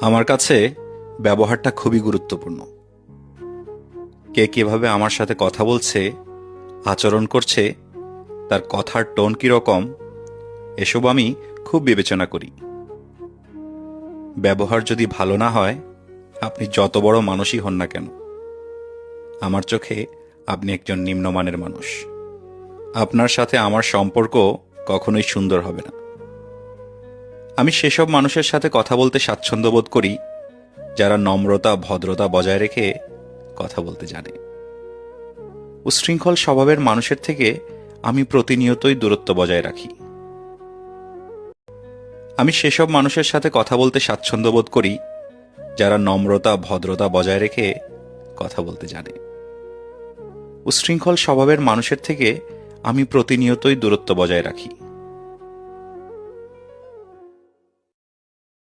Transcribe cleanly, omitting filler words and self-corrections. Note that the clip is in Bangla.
আমার কাছে ব্যবহারটা খুবই গুরুত্বপূর্ণ। কে কিভাবে আমার সাথে কথা বলছে, আচরণ করছে, তার কথার টোন কীরকম, এসব আমি খুব বিবেচনা করি। ব্যবহার যদি ভালো না হয়, আপনি যত বড় মানুষই হন না কেন, আমার চোখে আপনি একজন নিম্নমানের মানুষ। আপনার সাথে আমার সম্পর্ক কখনোই সুন্দর হবে না। আমি সেসব মানুষের সাথে কথা বলতে স্বাচ্ছন্দ্য বোধ করি যারা নম্রতা, ভদ্রতা বজায় রেখে কথা বলতে জানে। উচ্ছৃঙ্খল স্বভাবের মানুষের থেকে আমি প্রতিনিয়তই দূরত্ব বজায় রাখি। আমি সেসব মানুষের সাথে কথা বলতে স্বাচ্ছন্দ্য বোধ করি যারা নম্রতা, ভদ্রতা বজায় রেখে কথা বলতে জানে। উচ্ছৃঙ্খল স্বভাবের মানুষের থেকে আমি প্রতিনিয়তই দূরত্ব বজায় রাখি।